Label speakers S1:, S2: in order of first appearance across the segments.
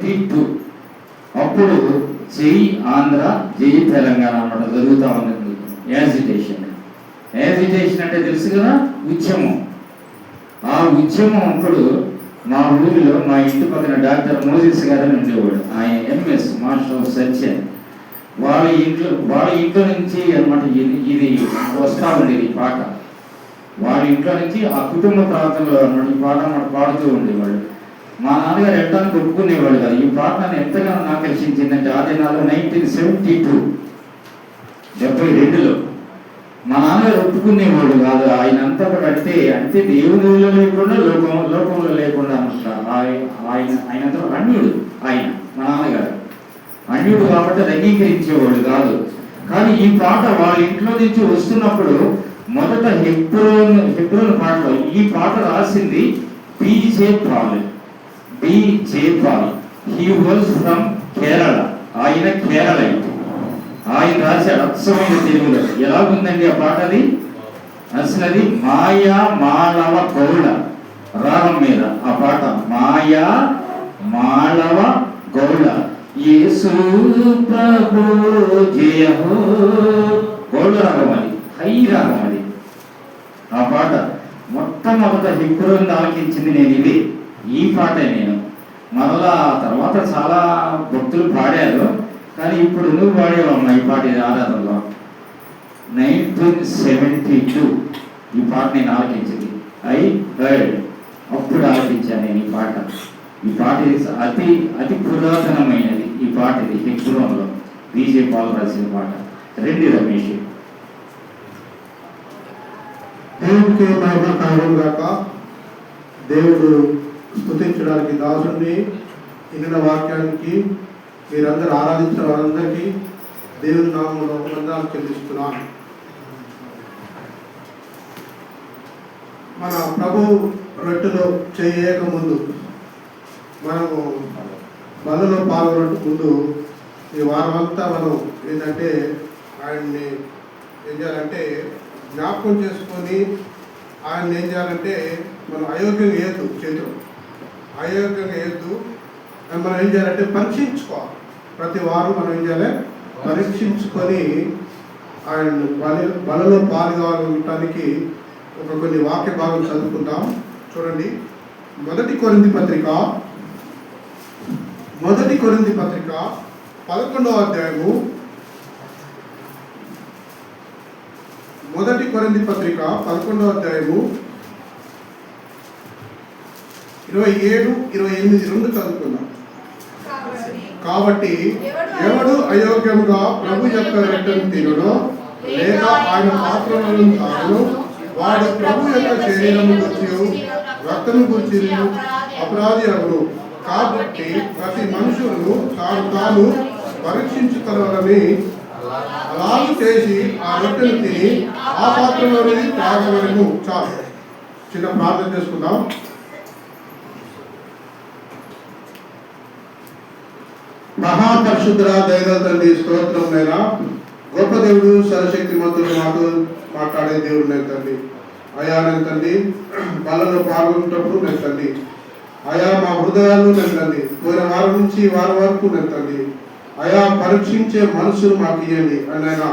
S1: 1972 అప్పుడు జై ఆంధ్ర జై తెలంగాణ అన్నమాట జరుగుతూ ఉంది. యాజిటేషన్ అంటే తెలుసు కదా, ఉద్యమం. ఆ ఉద్యమం అప్పుడు మా ఊరిలో మా ఇంటి పక్కన డాక్టర్ మోజెస్ గారని ఉండేవాడు. ఆయన ఎంఎస్ మాస్టర్ ఆఫ్ సర్చ్. వాళ్ళ ఇంట్లో నుంచి అనమాట ఇది వస్తూ ఉండేది ఈ పాట. వాళ్ళ ఇంట్లో నుంచి ఆ కుటుంబ ప్రాంతంలో అనమాట ఈ పాట అన్నమాట పాడుతూ ఉండేవాళ్ళు. మా నాన్నగారు ఎట్టానికి ఒప్పుకునేవాళ్ళు కాదు. ఈ పాట నన్ను ఎంతగానో ఆకర్షించిందంటే ఆ దినాల్లో 1972లో మా నాన్నగారు ఒప్పుకునేవాడు కాదు. ఆయన అంతా కూడా అంటే దేవునిలో లేకుండా లోకంలో లేకుండా అనమాట. ఆయన అంతా అన్యుడు. ఆయన మా నాన్నగారు అన్యుడు కాబట్టి అది అంగీకరించేవాడు కాదు. కానీ ఈ పాట వాళ్ళ ఇంట్లో నుంచి వస్తున్నప్పుడు మొదట హెబ్రోన్ పాటలో ఈ పాట రాసింది B J. Paul. He was from Kerala. ఆయన కేరళైట్. ఆయన రాశాడు అచ్చమైన తెలుగులో. ఎలాగుందండి ఆ పాట? అసలు మాయా మాళవ గౌళ రాగం మీద ఆ పాట. మాయా మాళవ గౌళ యేసు ప్రభు జయ హో గౌళ రాగం. అది హై రాగం. అది ఆ పాట మొట్టమొదట హెబ్రోన్ ఆలకించింది నేను ఈ పాటే. నేను మరలా తర్వాత చాలా భక్తులు పాడారు, కానీ ఇప్పుడు నువ్వు పాడేవమ్మా ఈ పాట ఆరాధనలో. 1972 ఈ పాట నేను ఆలకించింది. అప్పుడు ఆలకించాను నేను ఈ పాట. ఈ పాట అతి పురాతనమైనది ఈ పాట. ఇది హెబ్రోన్లో బి.జే. పాల్ రాసిన పాట. రెండు రమేష్.
S2: దేవుడికి మహిమ కలుగును గాక. దేవుడు స్తుతించడానికి దాసుని ఇన్న వాక్యానికి మీరందరూ ఆరాధించిన వారందరికీ దేవుని నామములో వందనాలు చెల్లిస్తున్నాను. మన ప్రభు రొట్టెలో చేయక ముందు, మనము బలలో పాల్గొనక ముందు ఈ వారం అంతా మనం ఏంటంటే ఆయన్ని ఏం చేయాలంటే జ్ఞాపకం చేసుకొని ఆయన ఏం చేయాలంటే మనం అయోగ్యంగా వేయద్దు. చేతులు అయోగ్యంగా వేయద్దు. మనం ఏం చేయాలంటే పరీక్షించుకోవాలి. ప్రతి వారం మనం ఏం చేయాలి? పరీక్షించుకొని ఆయన బలలో పాల్గొనడానికి కొన్ని వాక్య భాగం చదువుకుందాం. చూడండి, మొదటి కొరింథీ పత్రిక 11వ అధ్యాయము. మొదటి కొరింథీ పత్రిక 11వ అధ్యాయము 27, 28 రెండు చదువుకుందాం. కాబట్టి ఎవడు అయోగ్యముగా ప్రభు యొక్క రొట్టెను తినునో లేక ఆయన పాత్రలను తాగునో వాడు ప్రభు యొక్క శరీరము గురించి రక్తము గురించి అపరాధి అగును. కాబట్టి ప్రతి మనుషులను తాను పరీక్షించుకోవాలని అలాగే చేసి ఆ రొట్టెను తిని ఆ పాత్రలోని త్రాగవలెను. చాలు, చిన్న ప్రార్థన చేసుకుందాం. మహాపరిశుద్ధ దయగల తండ్రి, స్తోత్రం నైనా. గొప్ప దేవుడు, సర్వశక్తిమంతుడు, మాతో మాట్లాడే దేవుడు నేను తండ్రి. అయా నేను తండ్రి బలలో పాల్గొనేటప్పుడు నేను తండ్రి అయా మా హృదయాలు నేను తండ్రి పోయిన వారం నుంచి ఈ వారం వరకు నేను తండ్రి అయా పరీక్షించే మనసును మాకు ఇవ్వండి అని ఆయన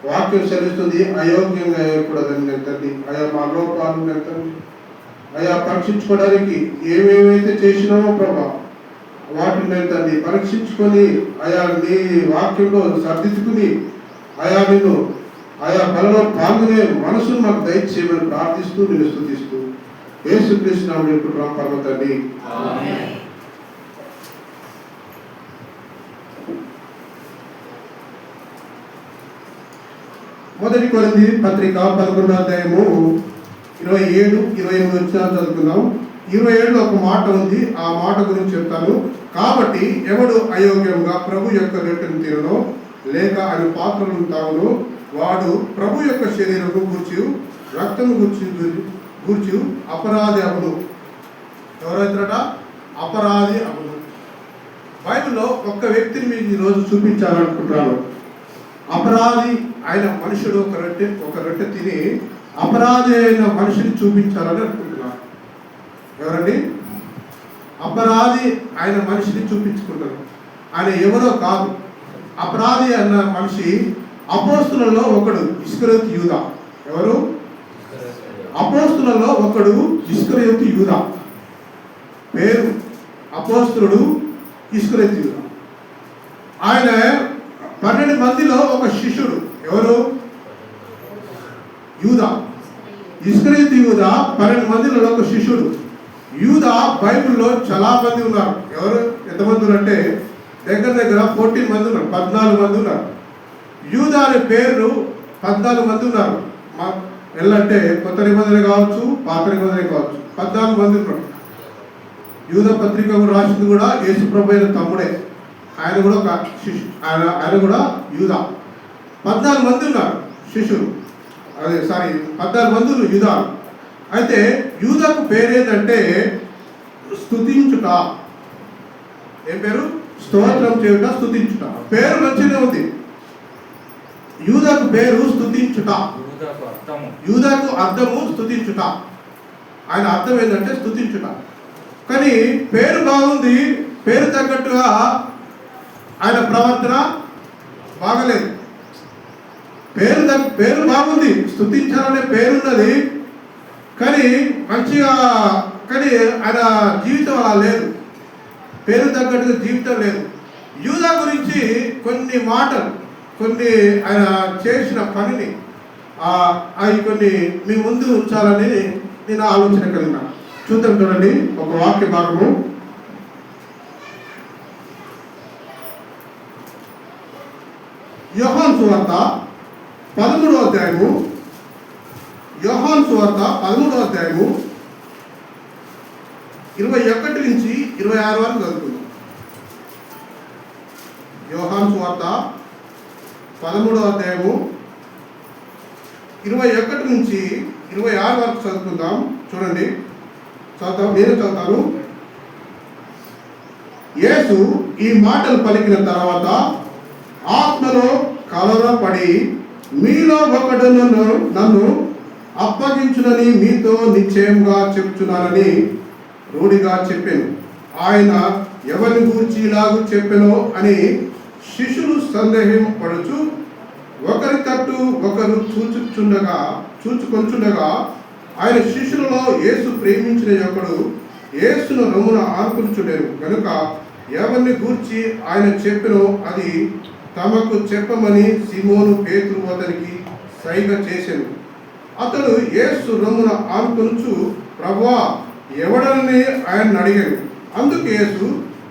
S2: వాక్యం సెలవుస్తుంది. అయోగ్యంగా వేయకూడదని నేను తండ్రి అయా మా లోపాలు నేను తండ్రి అయా పరీక్షించుకోవడానికి ఏమేమైతే చేసినామో ప్రభా వాటిని నేను తండ్రి పరీక్షించుకొని అయా నీ వాక్యంలో సర్దిద్దుకుని అయా నిన్ను ఆయా బలలో పాల్గొనే మనసును మాకు దయచేయమని ప్రార్థిస్తూ నిన్ను స్తుతిస్తూ యేసుక్రీస్తు నామములో ఇప్పుడు పరమతండి. మొదటి కొరింథీ పత్రిక 11వ అధ్యాయము 27, 28 వచనాలు చదువుకుందాం. 27లో ఒక మాట ఉంది, ఆ మాట గురించి చెప్తాను. కాబట్టి ఎవడు అయోగ్యంగా ప్రభు యొక్క రొట్టెను తిననో లేక ఆయన పాత్రలను తాగునో వాడు ప్రభు యొక్క శరీరము గూర్చి రక్తము గూర్చి అపరాధి అగును. ఎవరైతారట? అపరాధి అగును. బైబిల్లో ఒక్క వ్యక్తిని మీకు ఈరోజు చూపించాలనుకుంటున్నాను. అపరాధి అయిన మనుషుడు ఒక రొట్టె తిని అపరాధి అయిన మనిషిని చూపించాలని అనుకుంటున్నాను. ఎవరండి? అపరాధి ఆయన మనిషిని చూపించుకుంటారు. ఆయన ఎవరో కాదు. అపరాధి అన్న మనిషి అపోస్తులలో ఒకడు ఇస్కరియోతు యూదా. ఎవరు? అపోస్తులలో ఒకడు ఇస్కరియోతు యూదా. పేరు అపోస్తులుడు ఇస్కరియోతు యూదా. ఆయన 12 మందిలో ఒక శిష్యుడు. ఎవరు? యూదా. ఇస్కరియోతు యూదా 12 మందిలో ఒక శిష్యుడు. యూదా బైబిల్లో చాలా మంది ఉన్నారు. ఎవరు? ఎంతమంది ఉన్నారంటే దగ్గర 14 మంది ఉన్నారు. 14 మంది ఉన్నారు. యూదా అనే పేరు 14 మంది ఉన్నారు. ఎల్లంటే కొత్త నిబంధన కావచ్చు, పాత నిబంధన కావచ్చు, 14 మంది ఉన్నారు. యూదా పత్రిక రాసింది కూడా యేసు ప్రభు అయిన తమ్ముడే. ఆయన కూడా ఒక శిష్యు. ఆయన కూడా యూదా. 14 మంది ఉన్నారు శిష్యులు. 14 మంది యూదా. అయితే యూదాకు పేరేంటంటే స్తుతించుట. ఏం పేరు? స్తోత్రం చేయుట, స్తుతించుట. పేరు మంచిగా ఉంది. యూదాకు పేరు స్తుతించుట. యూదాకు అర్థము స్తుతించుట. ఆయన అర్థం ఏంటంటే స్తుతించుట. కానీ పేరు బాగుంది. పేరు తగ్గట్టుగా ఆయన ప్రవర్తన బాగలేదు. పేరు బాగుంది, స్తుతించాలనే పేరున్నది, కానీ మంచిగా కానీ ఆయన జీవితం అలా లేదు. పేరు తగ్గట్టుగా జీవితం లేదు. యూదా గురించి కొన్ని మాటలు, కొన్ని ఆయన చేసిన పనిని అవి కొన్ని మీ ముందు ఉంచాలని నేను ఆలోచన కలిగిన. చూద్దాం, చూడండి ఒక వాక్య భాగము. యోహాను సువార్త 13వ అధ్యాయము. యోహాను సువార్త 13వ అధ్యాయము 21 నుంచి 26 వరకు చదువుకుందాం. యోహాను సువార్త 13వ అధ్యాయము 21 నుంచి 26 వరకు చదువుకుందాం. చూడండి, నేను చదువుతాను. యేసు ఈ మాటలు పలికిన తర్వాత ఆత్మలో కలవరపడి, మీలో ఒకడు నన్ను అప్పగించునని మీతో నిశ్చయంగా చెప్తున్నానని రూఢిగా చెప్పాను. ఆయన ఎవరిని గూర్చి ఇలాగూ చెప్పెనో అని శిష్యులు సందేహం పడుచు ఒకరి తట్టు ఒకరు చూచుకొంచుండగా ఆయన శిష్యులలో యేసు ప్రేమించిన ఒకడు యేసును రొమ్మున ఆనుకుంచుండెను కనుక ఎవరిని గూర్చి ఆయన చెప్పెనో అది తమకు చెప్పమని సీమోను పేతురు అతనికి సైగ చేసెను. అతడు యేసు రొమ్మున ఆనుకొనుచు, ప్రభువా ఎవడని ఆయన అడిగాను. అందుకు యేసు,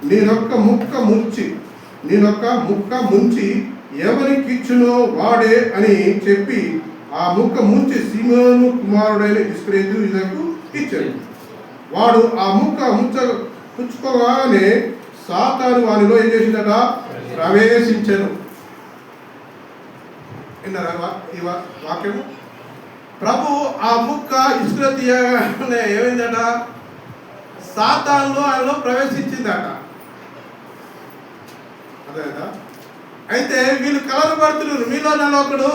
S2: నేనొక్క ముక్క ముంచి ఎవరికిచ్చునో వాడే అని చెప్పి ఆ ముక్క ముంచి సీమోను కుమారుడైన ఇస్కరియోతు యూదాకు ఇచ్చాడు. వాడు ఆ ముక్క పుచ్చుకోగానే సాతాను వానిలో ఏం చేసిందట? ప్రవేశించెను. విన్నారా ఈ వాక్యము? ప్రభు ఆ ముక్క ఇస్కరియోతు ఏమైందట? సాతానులో ఆయనలో ప్రవేశించిందట. అదేదా? అయితే వీళ్ళు కలవరపడుతున్నారు. మీలో నన్ను ఒకడు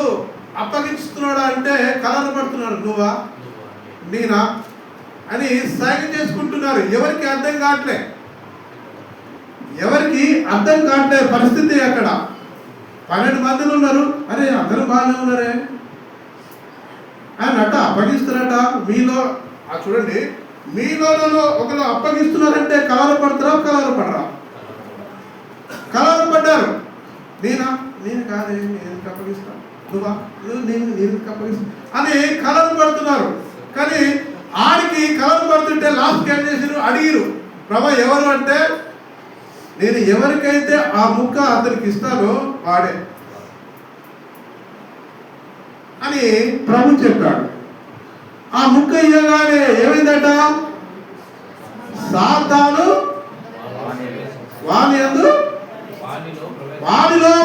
S2: అప్పగించుతున్నాడు అంటే కలవరపడుతున్నాడు. నువ్వా నేనా అని సైగ చేసుకుంటున్నారు. ఎవరికి అర్థం కావట్లే, పరిస్థితి. అక్కడ 12 మందిలు ఉన్నారు. అరే అందరూ బాగానే ఉన్నారే ఆయన అప్పగిస్తారట. మీలో చూడండి, మీలో ఒకరు అప్పగిస్తున్నారంటే కలవరపడరా? కలవరపడ్డారు. నేను కాదే, నేను అప్పగిస్తాను, నువ్వా నేను అప్పగిస్తాను అని కలవరపడుతున్నారు. కానీ ఆడికి కలవరపడుతుంటే లాస్ట్కి ఏం చేశారు? అడిగిరు, ప్రభా ఎవరు అంటే, నేను ఎవరికైతే ఆ ముక్క అతనికి ఇస్తానో వాడే అని ప్రభు చెప్పాడు. ఆ ముక్క ఇవ్వగానే ఏమైందట? సాతాను వానిలో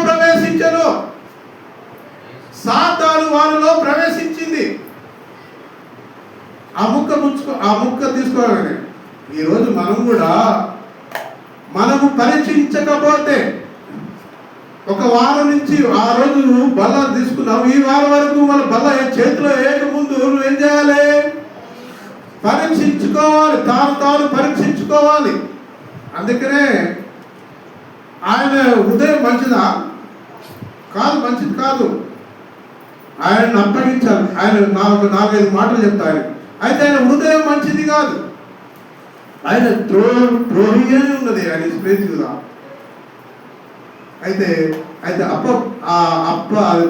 S2: ప్రవేశించను. సాతాను వానిలో ప్రవేశించింది. ఆ ముక్క తీసుకోగానే ఈరోజు మనము పరీక్షించకపోతే, ఒక వారం నుంచి ఆ రోజు బల్ల తీసుకున్నావు, ఈ వారం వరకు మన బల్ల చేతిలో ముందు నువ్వు ఏం చేయాలి? పరీక్షించుకోవాలి. తాను పరీక్షించుకోవాలి. అందుకనే ఆయన హృదయం మంచిదా కాదు, మంచిది కాదు. ఆయనను అప్పగించాలి. ఆయన నాకు 4-5 మాటలు చెప్తాను. అయితే ఆయన హృదయం మంచిది కాదు, ఆయన ద్రోహిగానే ఉన్నది ఆయన స్నేహితుడా. అయితే అయితే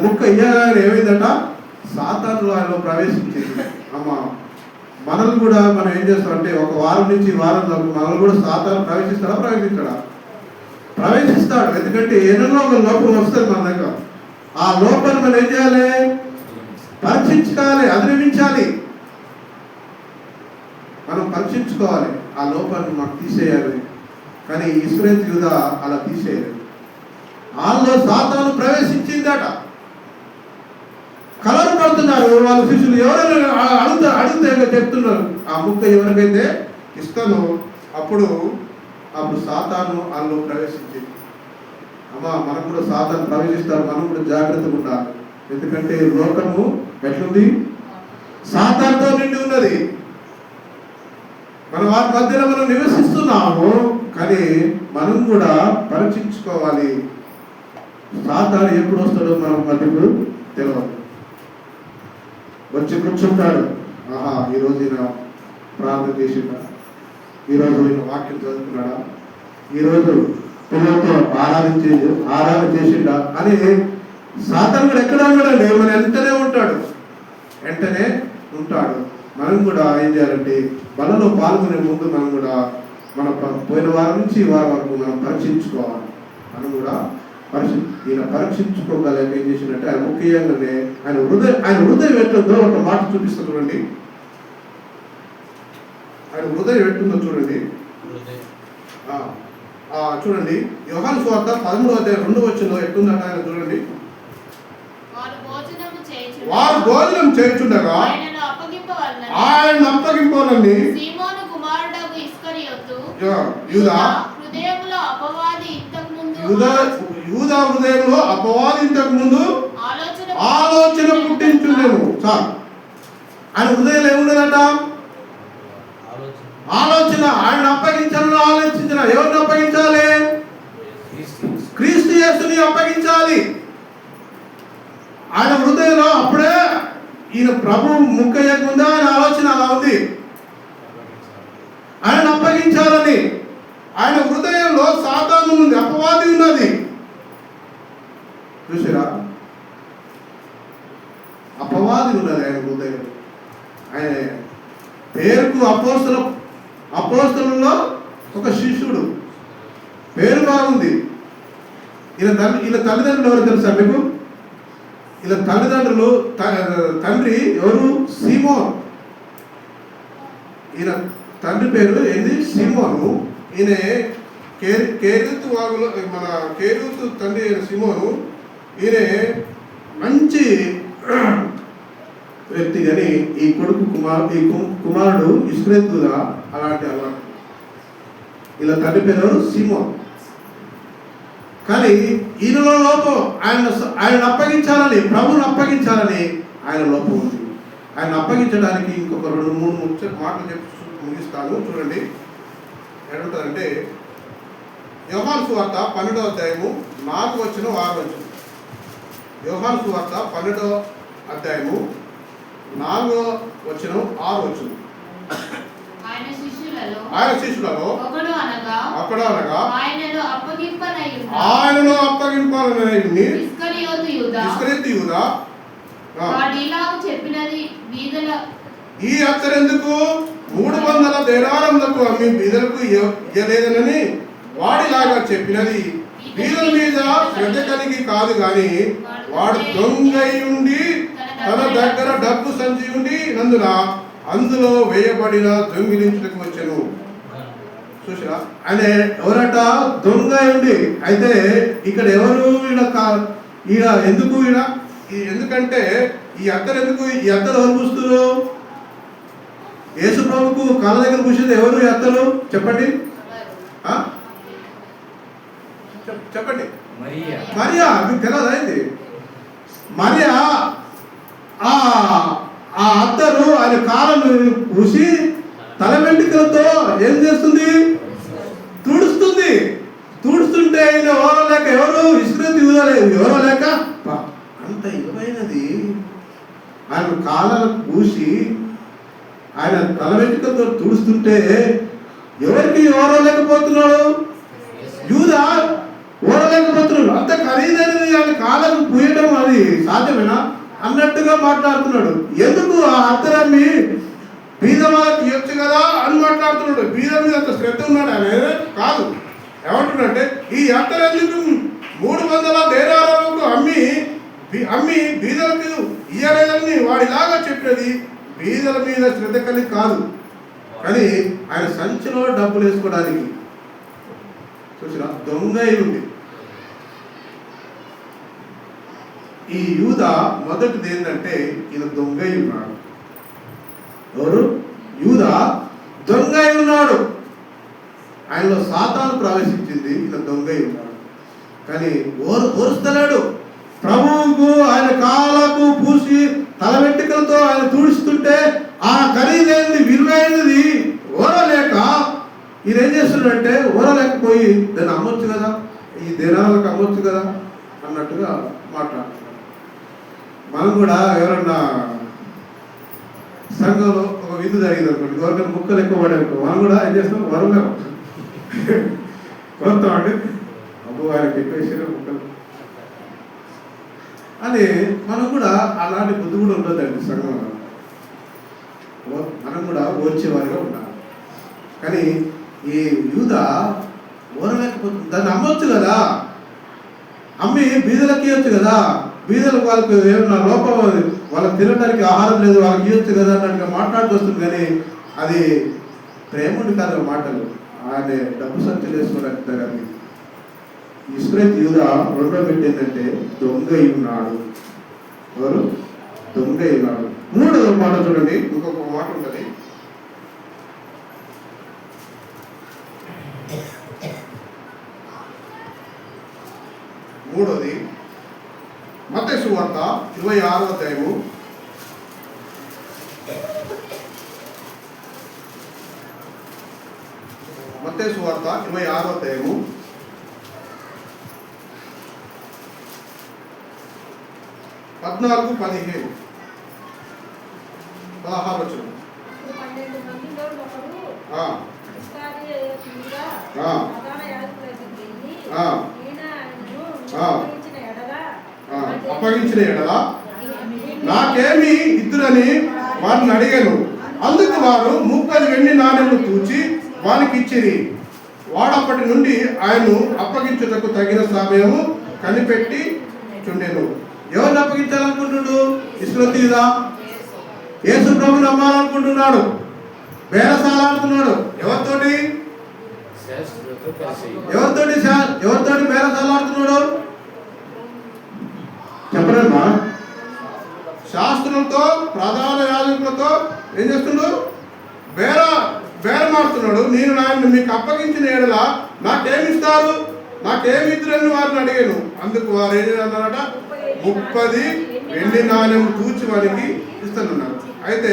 S2: ముక్క ఇయ్యగానే ఏమైందట, సాతాను ఆయనలో ప్రవేశించింది. అమ్మ మనల్ని కూడా మనం ఏం చేస్తామంటే ఒక వారం నుంచి వారం మనల్ని కూడా సాతాను ప్రవేశిస్తాడా? ప్రవేశిస్తాడు. ఎందుకంటే ఏదైనా ఒక లోపం వస్తుంది మన దగ్గర. ఆ లోపాన్ని మనం ఏం చేయాలి? పరీక్షించుకోవాలి, అధిగమించాలి. మనం పరీక్షించుకోవాలి, ఆ లోపాన్ని మాకు తీసేయాలి. కానీ ఇశ్రాయేలు యూదా అలా తీసేయాలి. వాళ్ళలో సాతాను ప్రవేశించిందట. కలరు పడుతున్నారు వాళ్ళ శిష్యులు. ఎవరైనా అడిగితే చెప్తున్నారు, ఆ ముక్క ఎవరికైతే ఇస్తానో అప్పుడు సాతాను వాళ్ళలో ప్రవేశించింది. అమ్మా మనం కూడా సాతాను ప్రవేశిస్తారు, మనం కూడా జాగ్రత్తగా ఉండాలి. ఎందుకంటే లోకము ఎట్లుంది? సాతానుతో నిండి ఉన్నది. మనం వారి మధ్యలో మనం నివసిస్తున్నాము, కానీ మనం కూడా పరీక్షించుకోవాలి. సాతాను ఎప్పుడు వస్తాడో మనం మధ్యకు తెలియదు. వచ్చి కూర్చుంటాడు. ఈరోజు ఈయన ప్రార్థన చేసిండా, ఈరోజు ఈయన వాక్యం చదువుకున్నాడా, ఈరోజు పిల్లలతో ఆరాధన చేసిండా అని సాతాను కూడా ఎక్కడ ఉన్నాడండి, మన వెంటనే ఉంటాడు. మనం కూడా ఏం చేయాలంటే బలలో పాల్గొనే ముందు మనం కూడా మన పోయిన వారం నుంచి ఈ వారం వరకు మనం పరీక్షించుకోవాలి. మనం కూడా ఈయన పరీక్షించుకోగలక ఏం చేసినట్టే ఆయన ముఖ్యంగానే ఆయన హృదయం ఎట్లుందో ఒక మాట చూపిస్తా చూడండి. ఆయన హృదయం ఎట్లుందో చూడండి. చూడండి యోహాను సువార్త 13:2 ఎట్లుందట ఆయన చూడండి. వారు భోజనం చేయుచుండగా ఆయన అప్పగింపాలని యూదా హృదయంలో అపవాది ఇంతకు ముందు ఆలోచన పుట్టించుండేను. చాలు. ఆయన హృదయంలో ఏముండదట? ఆలోచన. ఆయన అప్పగించాలని ఆలోచించిన. ఎవరిని అప్పగించాలి? క్రీస్తు యేసుని అప్పగించాలి. ఆయన హృదయంలో అప్పుడే ఈయన ప్రభు ముక్కయ్యకముందే ఆయన ఆలోచన అలా ఉంది, ఆయన అప్పగించాలని. ఆయన హృదయంలో సాతాను ఉంది, అపవాది ఉన్నది. చూసారా? అపవాది ఉన్నది ఆయన హృదయం. ఆయన పేరుకు అపోస్తలుల్లో ఒక శిష్యుడు, పేరు బాగుంది. ఈయన తల్లిదండ్రులు ఎవరు తెలుసా మీకు? ఇలా తల్లిదండ్రులు తండ్రి ఎవరు? సీమోన్. ఈయన తండ్రి పేరు ఏంది? సీమోను. ఈయన కేరూతు వాగులో మన కేరూతు తండ్రి అయిన సీమోను. ఈయన మంచి వ్యక్తి, కానీ ఈ కుమారుడు ఇశ్రాయేలు అలాంటి అలవాటు. ఇలా తండ్రి పేరు సీమోన్. కానీ ఈయనలో లోపం, ఆయన అప్పగించాలని, ప్రభువును అప్పగించాలని ఆయన లోపం ఉంది. ఆయన అప్పగించడానికి ఇంకొక 2-3 మాటలు చెప్పి ముగిస్తాను. చూడండి ఎక్కడుంటుందంటే యోహాను సువార్త 12:4-6. యోహాను సువార్త 12:4-6. ఆయన శిష్యులలో ఒకడు అనగా ఆయనను అప్పగింపాలని ఇస్కరియోతు యూదా ఈ అత్తరెందుకు 300 దేనారములకు అమ్మి బీదలకు ఇయ్యలేదనని వాడిలాగా చెప్పినది బీదల మీద శ్రద్ధ కలిగి కాదు, గాని వాడు దొంగై ఉండి తన దగ్గర డబ్బు సంచి ఉండి నందున అందులో వేయబడిన దొంగిలించుటకు వచ్చాను. చూసిరా? ఆయన ఎవరట? దొంగ ఉండి. అయితే ఇక్కడ ఎవరు? ఈడ ఎందుకు? ఎందుకంటే ఈ అత్తరు ఎందుకు? ఈ అత్తరు ఎవరు పూస్తున్నారు? యేసు ప్రభుకు కాళ్ళ దగ్గర పూసేది ఎవరు? ఈ అత్తలు చెప్పండి, చెప్పండి. మరియా. మీకు తెలియదు అయింది? మరియా ఆ అత్తరు ఆయన కాళ్ళను పూసి తల వెంట్రుకలతో ఏం చేస్తుంది? తుడుస్తుంది. తుడుస్తుంటే ఆయన ఎవరో లేక ఎవరు ఇస్కరియోతు యూదా లేదు, ఎవరో లేక అంత ఇవ్వైనది ఆయన కాళ్ళకు పూసి ఆయన తల వెంట్రుకలతో తుడుస్తుంటే ఎవరికి ఎవరో లేకపోతున్నాడు? యూదా ఓడలేకపోతున్నాడు. అంత ఖరీదైనది ఆయన కాళ్ళకు పూయడం అది సాధ్యమేనా అన్నట్టుగా మాట్లాడుతున్నాడు. ఎందుకు ఆ అత్తరమ్మి బీద వాళ్ళకి ఇవ్వచ్చు కదా అని మాట్లాడుతున్నాడు. బీద మీద అంత శ్రద్ధ ఉన్నాడు ఆయన కాదు. ఏమంటున్నాడంటే ఈ అత్తరెందుకు 300 దేనారాలకు అమ్మి బీదలకు ఇయ్యలేదని వాడిలాగా చెప్పేది బీదల మీద శ్రద్ధ కలిగి కాదు, కానీ ఆయన సంచిలో డబ్బులు వేసుకోవడానికి చూసినా దొంగ ఉంది. ఈ యూదా మొదటిది ఏంటంటే ఈయన దొంగ ఉన్నాడు. ఎవరు? యూదా దొంగ ఉన్నాడు. ఆయనలో సాతాను ప్రవేశించింది, ఈయన దొంగ ఉన్నాడు. కానీ ఓరుస్తలేడు. ప్రభువుకు ఆయన కాళ్ళకు పూసి తల వెంట్రుకలతో ఆయన తుడుస్తుంటే ఆ ఖరీదైనది విలువైనది ఓరలేక ఈయన ఏం చేస్తున్నాడంటే ఓరలేకపోయి దాన్ని అమ్మొచ్చు కదా, ఈ దినాలకు అమ్మొచ్చు కదా అన్నట్టుగా మాట్లాడుతున్నాడు. మనం కూడా ఎవరన్నా సంఘంలో ఒక విందు జరిగింది అనుకోండి, ఎవరికైనా ముక్కలు ఎక్కువ పడేనుకో మనం కూడా ఏం చేస్తాం, వరలేము కొడతామండి, అబ్బో ఆయనకి ఎక్కువ ముక్కలు అని. మనం కూడా అలాంటి బుద్ధి కూడా ఉండదండి సంఘంలో. మనం కూడా ఓర్చేవారిగా ఉండాలి. కానీ ఈ యూదా ఓరలేకపోతుంది. దాన్ని అమ్మొచ్చు కదా, అమ్మి బీదలకి ఇవ్వచ్చు కదా, బీదలు వాళ్ళకి ఏమన్నా లోపం, వాళ్ళకి తినడానికి ఆహారం లేదు, వాళ్ళకి ఇవ్వచ్చు కదా అన్నట్టుగా మాట్లాడుతూ వస్తుంది. కానీ అది ప్రేముడి కాదు మాటలు, ఆయన డబ్బు సంచులు వేసుకోవడానికి కానీ. ఇస్కరియోతు యూదా రెండో పెట్టి ఏంటంటే దొంగ ఉన్నాడు. ఎవరు? దొంగ ఉన్నాడు. మూడవ మాట చూడండి, ఇంకొక మాట ఉంటుంది. మూడోది మత్తయి సువార్త 26వ అధ్యాయము 26వ అధ్యాయము 14-15 16 వచనం. అప్పగించిన ఎడల నాకేమి ఇద్దురని వారిని అడిగాను. అందుకు వారు 30 వెండి నాణెములు తూచి వానికి ఇచ్చిరి. వాడప్పటి నుండి ఆయన్ను అప్పగించుటకు తగిన సమయము కనిపెట్టి చుండెను. ఎవరిని అప్పగించాలనుకుంటున్నాడు? ఇస్కరియోతు యూదా యేసు ప్రభువుని నమ్మాలనుకుంటున్నాడు, బేరసాల ఆడుతున్నాడు. ఎవరితోటి బేరసాల ఆడుతున్నాడు చెప్పలేమా? శాస్త్రులతో, ప్రధాన యాజకులతో ఏం చేస్తున్నాడు? బేరమాడుతున్నాడు. నేను ఆయన మీకు అప్పగించిన ఎడల నాకేమిస్తారు, నాకేమి ఇద్దరని వారిని అడిగాను. అందుకు వారు ఏం చేయాలన్నారట? 30 వెండి నాణెం తూచి వారికి ఇస్తానన్నారు. అయితే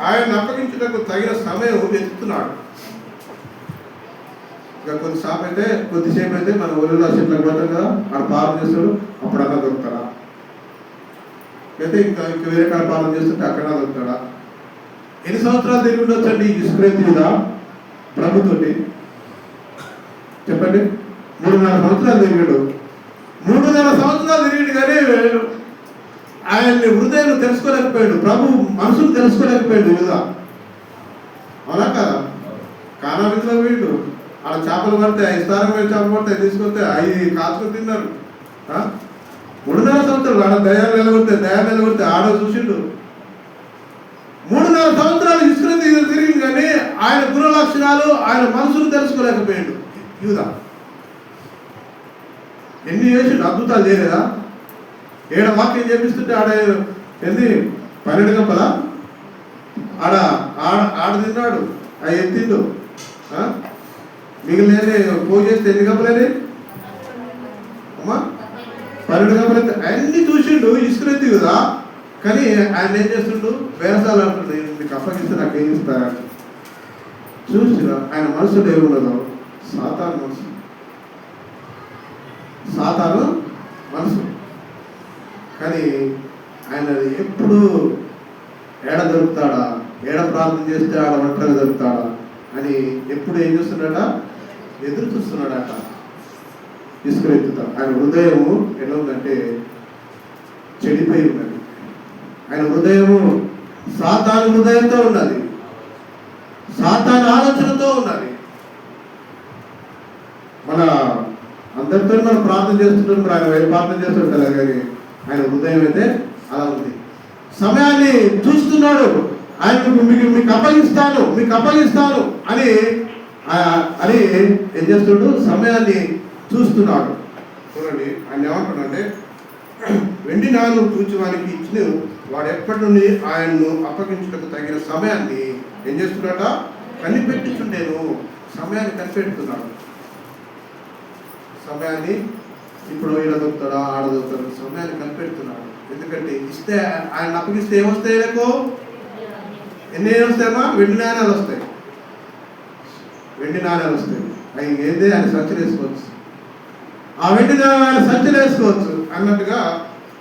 S2: ఆయన అప్పగించుటకు తగిన సమయం వెతుకుతున్నాడు. ఇక కొద్దిసేపు అయితే మన ఒళ్ళో చెట్లకు పోతాం కదా, ఆడ పాలన చేస్తాడు, అప్పుడు అలా దొరుకుతాడా? అయితే ఇంకా వేరే కాడ పాలన చేస్తుంటే అక్కడ దొరుకుతాడా? ఎన్ని సంవత్సరాలు తిరిగి ఉండొచ్చండి ఇస్కరియోతు యూదా ప్రభుతోటి? చెప్పండి. 3.5 సంవత్సరాలు తిరిగాడు. 3.5 సంవత్సరాలు తిరిగాడు కానీ ఆయన్ని హృదయం తెలుసుకోలేకపోయాడు, ప్రభు మనసును తెలుసుకోలేకపోయాడు యూదా. అవునా కదా? కానా విధిలో పోయిండు, ఆడ చేపలు పడితే 5 స్థానమైన చేపలు పడితే తీసుకొస్తే 5 కాచుకొని తిన్నారు. 3.5 సంవత్సరాలు ఆడ దయాలు నిలబడితే ఆడ చూసిండు. 3.5 సంవత్సరాలు ఇస్కరియోతు తిరిగింది కానీ ఆయన గుణ లక్షణాలు, ఆయన మనసును తెలుసుకోలేకపోయాడు యూదా. ఎన్ని చేసిండు, అద్భుతాలు చేయలేదా? ఏడ వాక్యం చేపిస్తుంటే ఆడ ఏంది 12 గంపలా ఆడ తిన్నాడు, అవి ఎత్తిండు. మిగిలిన పోగు చేస్తే ఎన్ని గంపలేని అమ్మా? 12 గంపలు ఎత్తి అన్ని చూసిండు ఇస్కరియోతు యూదా. కానీ ఆయన ఏం చేస్తుండు? బేరసాలు అంటుండే, మీకు అప్పగిస్తే నాకేం ఇస్తారా? చూసినా ఆయన మనసులో ఏమున్నదో? సాతాను మనసు. సాతాను మనసు. కానీ ఆయన ఎప్పుడు ఏడ దొరుకుతాడా, ఏడ ప్రార్థన చేస్తే ఆడ ఒంటరిగా దొరుకుతాడా అని ఎప్పుడు ఏం చేస్తున్నాడా, ఎదురు చూస్తున్నాడట. తీసుకువెత్తుతాడు. ఆయన హృదయము ఎలా ఉందంటే చెడిపోయి ఉన్నది. ఆయన హృదయము సాతాను హృదయంతో ఉన్నది, సాతాను ఆలోచనతో ఉన్నది. మన అందరితో మనం ప్రార్థన చేస్తుంటాం, మరి ఆయన ప్రార్థన చేస్తుంటారు కానీ ఆయన హృదయం అయితే అలా ఉంది. సమయాన్ని చూస్తున్నాడు. ఆయన మీకు అప్పగిస్తాను అని ఏం చేస్తున్నాడు, సమయాన్ని చూస్తున్నాడు. చూడండి ఆయన ఏమంటున్నాడంటే, వెండి నాలుగు చూచేవానికి ఇచ్చిన వాడు ఎప్పటి నుండి ఆయన్ను అప్పగించుటకు తగిన సమయాన్ని ఏం చేస్తున్నాడ, కనిపెట్టుచుండేను. సమయాన్ని కనిపెడుతున్నాడు. సమయాన్ని ఇప్పుడు ఈడ దొరుకుతాడా, ఆడ దొరుకుతాడు, సమయాన్ని కనిపెడుతున్నాడు. ఎందుకంటే ఇస్తే ఆయన అప్పగిస్తే ఏమొస్తాయి, లేకో ఎన్ని వస్తాయమ్మా, వెండి నాణ్యాలు వస్తాయి. వెండి నాణ్యాలు వస్తాయి. అవి ఏదే ఆయన సంచులు వేసుకోవచ్చు, ఆ వెండి నాణ్యాలు ఆయన సంచులు వేసుకోవచ్చు అన్నట్టుగా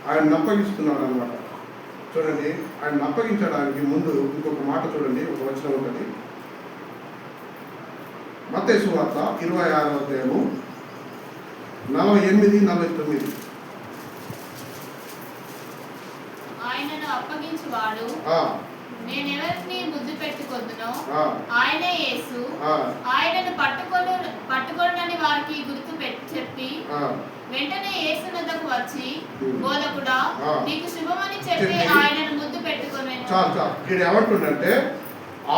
S2: ఆయన అప్పగిస్తున్నాడు అనమాట. చూడండి, ఆయన అప్పగించడానికి ముందు ఇంకొక మాట చూడండి, ఒక వచనం ఉంటుంది. మత్తయి సువార్త 26వ అధ్యాయము 48, 49.
S3: ఆయనను అప్పగించువాడు నేనెవరిని ముద్దు పెట్టుకొందునో ఆయనే యేసు. ఆయనను పట్టుకొనని వారికి గుర్తు చెప్పి వెంటనే యేసు వద్దకు వచ్చి, బోధకుడా నీకు శుభమని చెప్పి ఆయనను ముద్దు పెట్టుకొనెను.
S2: ఇక్కడ ఏమంటుందంటే,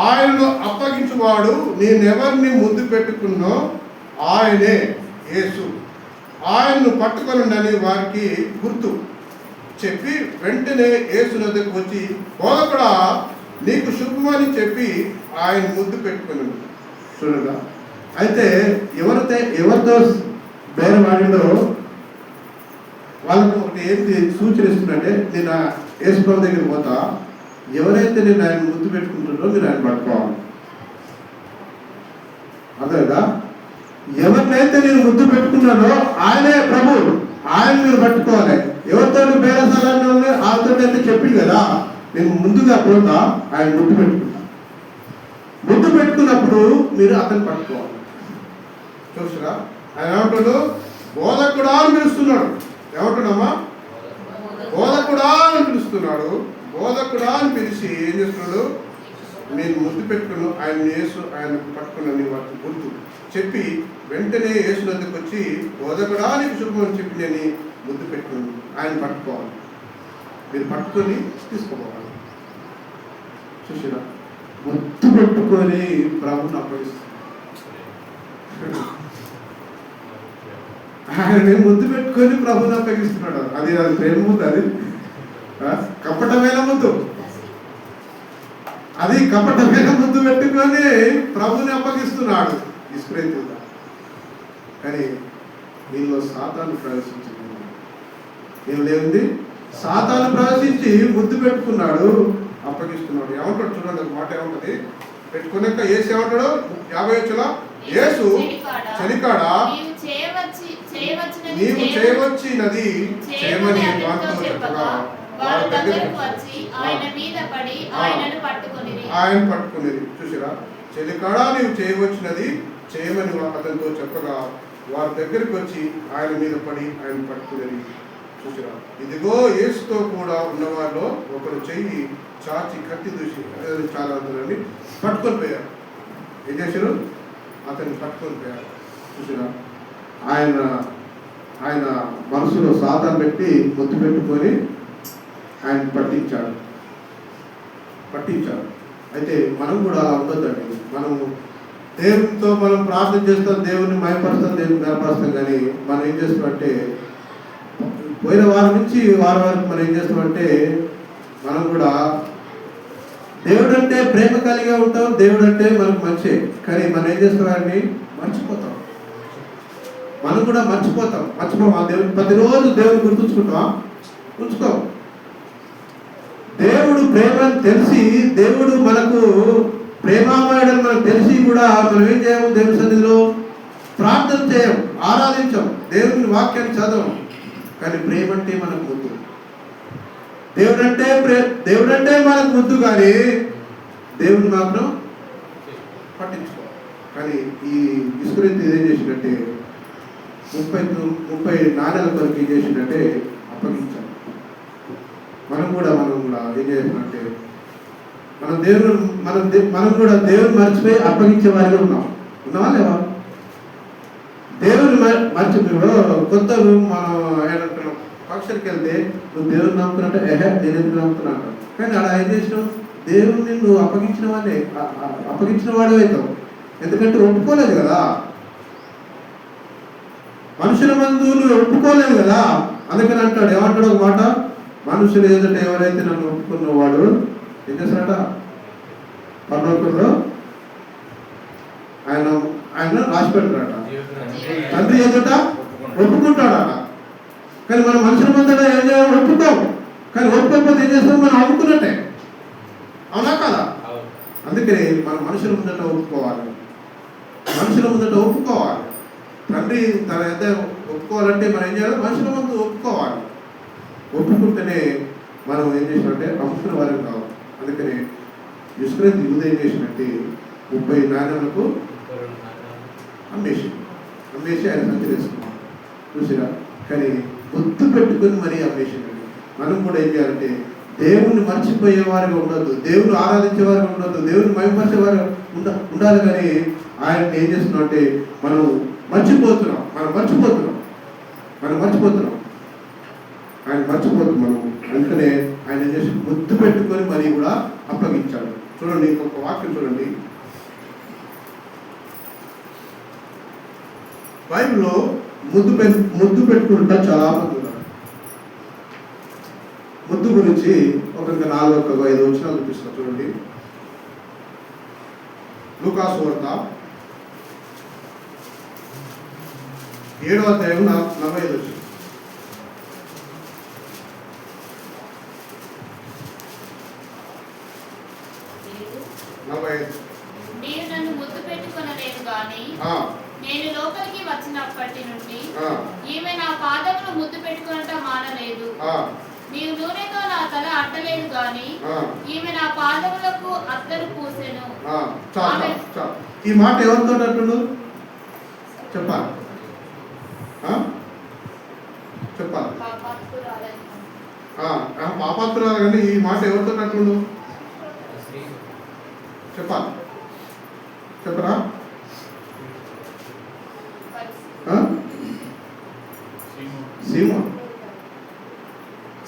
S2: ఆయనను అప్పగించువాడు నేనెవరిని ముద్దు పెట్టుకున్నో ఆయనే యేసు. ఆయన్ను పట్టుకొనని వారికి గుర్తు చెప్పి వెంటనే యేసు వద్దకు వచ్చి, బోధకుడా నీకు శుభమని చెప్పి ఆయన ముద్దు పెట్టుకుని. చూడగా అయితే ఎవరితో బేరం ఆడిండో వాళ్ళకు ఒకటి ఏంటి సూచన ఇస్తుందంటే, నేను యేసుప్రభు దగ్గరికి పోతా, ఎవరైతే నేను ఆయన ముద్దు పెట్టుకుంటున్నారో మీరు ఆయన పట్టుకోవాలి. అర్థమైందా? ఎవరినైతే నేను ముద్దు పెట్టుకున్నానో ఆయనే ప్రభు, ఆయన మీరు పట్టుకోవాలి. ఎవరితో బేరసాలని వాళ్ళతో అయితే చెప్పింది కదా, నేను ముందుగా పోతా, ఆయన ముద్దు పెట్టుకుంటా. ముద్దు పెట్టుకున్నప్పుడు మీరు అతను పట్టుకోవాలి. చూసారా, ఆయన ఏమంటాడు, బోధకుడా అని పిలుస్తున్నాడు. ఏమంటున్నామా, బోధకుడా అని పిలుస్తున్నాడు. బోధకుడా అని పిలిచి ఏం చేస్తున్నాడు, నేను ముద్దు పెట్టుకున్నాను ఆయన యేసు, ఆయన పట్టుకున్నాను వాటిని గుర్తు చెప్పి వెంటనే యేసు వద్దకు వచ్చి, బోధకుడా నీకు శుభమని చెప్పి నేను ముద్దు పెట్టుకున్నాను, ఆయన పట్టుకోవాలి. మీరు పట్టుకొని తీసుకోవాలి. చూసిరా, ముద్దు పెట్టుకొని ప్రభుని అప్పగిస్తాను. ఆయన ముద్దు పెట్టుకొని ప్రభుని అప్పగిస్తున్నాడు. అది ప్రేమ ముద్దు, అది కపటమైన ముద్దు. అది కపటమైన ముద్దు పెట్టుకొని ప్రభుని అప్పగిస్తున్నాడు ఇస్ప్రేతుగా. కానీ దీనిలో సాతాను ప్రవేశించింది. దీనిలో ఏముంది, సాతాను ప్రవేశించి ముద్దు పెట్టుకున్నాడు, అప్పగిస్తున్నాడు. ఏమంటాడు చూడండి, మాట ఏమంటది, పెట్టుకున్నాక యేసు ఏమంటాడు, 50 యేసు చలికాడా నీవు చేయవచ్చినది చేయమని వారితో చెప్పగా వారి దగ్గరకు వచ్చి ఆయన పట్టుకునేది. చూసిరా, చలికాడా నీవు చేయవచ్చినది చేయమని అతనితో చెప్పగా వారి దగ్గరికి వచ్చి ఆయన మీద పడి ఆయన పట్టుకునేది. చూసిరా, ఇదిగో యేసుతో కూడా ఉన్నవారిలో ఒకరు చెయ్యి చాచి కత్తి దూసి చాలా అందరని పట్టుకొని పోయారు. ఏం చేశారు, అతన్ని పట్టుకొని పోయారు. చూసిరా, ఆయన మనసులో సాధన పెట్టి ముద్దు పెట్టుకొని ఆయన పట్టించాడు. అయితే మనం కూడా అలా ఉండొద్దండి. మనము దేవునితో మనం ప్రార్థన చేస్తాం, దేవుని మయపరుస్తాం, దేవుని గనపరుస్తాం. కానీ మనం ఏం చేస్తామంటే, పోయిన వారం నుంచి వారం వరకు మనం ఏం చేస్తామంటే, మనం కూడా దేవుడు అంటే ప్రేమ కలిగా ఉంటాం, దేవుడు అంటే మనకు మంచి. కానీ మనం ఏం చేస్తామండి, మర్చిపోతాం. మనం కూడా మర్చిపోం. ఆ దేవుని ప్రతిరోజు దేవుని గుర్తుంచుకుంటాం, ఉంచుకోం. దేవుడు ప్రేమని తెలిసి, దేవుడు మనకు ప్రేమామయుడని మనకు తెలిసి కూడా మనం ఏం చేయము, దేవుని సన్నిధిలో ప్రార్థన చేయం, ఆరాధించం, దేవుని వాక్యాన్ని చదవం. కానీ ప్రేమ అంటే మనకు ముద్దు. దేవుడంటే మనకు ముద్దు, కానీ దేవుని మాత్రం పట్టించుకో. కానీ ఈ ఇస్కరియోతు ఏం చేసిందంటే 30 నాణ్యాల కొరకు ఏం చేసిందంటే అప్పగించాలి. మనం కూడా ఏం చేయాలంటే మనం కూడా దేవుని మర్చిపోయి అప్పగించే వారిగా ఉన్నావా లేవా? దేవుని మర్చిపోయి కొత్త మనం ఏమంటున్నాం, ఫంక్షన్కి వెళ్తే నువ్వు దేవుని నమ్ముతున్నట్టే నేను ఎందుకు నమ్ముతున్నా అంటావు. కానీ అలా ఏం చేసినావు, దేవుని నువ్వు అప్పగించిన వాడు అవుతావు. ఎందుకంటే ఒప్పుకోలేదు కదా, మనుషుల మందు నువ్వు ఒప్పుకోలేదు కదా. అందుకని అంటాడు, ఏమంటాడు ఒక మాట, మనుషులు ఏదంటే ఎవరైతే నన్ను ఒప్పుకున్నవాడు ఏం చేస్తాడట, పరలోకంలో ఆయన రాసి పెడతాడట, తండ్రి ఎదుట ఒప్పుకుంటాడట. కానీ మనం మనుషుల ముందట ఏం చేయాలి, ఒప్పుకోం. కానీ ఒప్పుకోకపోతే ఏం చేస్తాం, మనం అమ్ముకున్నట్టే. అవునా కదా? అందుకని మనం మనుషుల ముందట ఒప్పుకోవాలి, మనుషుల ముందట ఒప్పుకోవాలి. తండ్రి తన ఎంత ఒప్పుకోవాలంటే మనం ఏం చేయాలి, మనుషుల ముందు ఒప్పుకోవాలి. ఒప్పుకుంటేనే మనం ఏం చేసినట్టే అమ్ముకున్న వారికి కావాలి. అందుకని ఇస్కరియోతు యూదా ఏం చేసినట్టే 30 నాణ్యాలకు అమ్మేసి ఆయన సంచి వేసుకున్నాం చూసిరా. కానీ గుర్తు పెట్టుకుని మరీ అమ్మేసిందండి. మనం కూడా ఏం చేయాలంటే దేవుణ్ణి మర్చిపోయే వారిగా ఉండొద్దు, దేవుని ఆరాధించే వారిగా ఉండొద్దు, దేవుని మహిమపరిచే వారు ఉండాలి. కానీ ఆయన ఏం చేస్తున్నాం అంటే మనం మర్చిపోతున్నాం. ఆయన మర్చిపోతున్నాం. అందుకనే ఆయన ఏం చేసి ముద్దు పెట్టుకొని మరీ కూడా అప్పగించాడు. చూడండి, ఇంకొక వాక్యం చూడండి. బైబిల్లో ముద్దు పెట్టుకుంటా చాలా మంది ఉన్నారు. ముద్దు గురించి ఒక 4-5 వచనాలు చూపిస్తా చూడండి. లూకా సువార్త 7వ అధ్యాయం 45 వచనం.
S3: మీరు నన్ను ముద్దు పెట్టుకొనలేదు గాని నేను లోపలికి వచ్చినప్పటి నుండి ఈమె నా పాదములు ముద్దు పెట్టుకొనట మానలేదు. నీవు నూనెతో నా తల అట్టలేదు గాని ఈమె నా పాదములకు అత్తరు పూసెను.
S2: ఈ మాట ఎవరితో అంటుడు చెప్పాలి, పాపాత్తురాలు. కానీ ఈ మాట ఎవరితో అంటుడు చెప్పరా?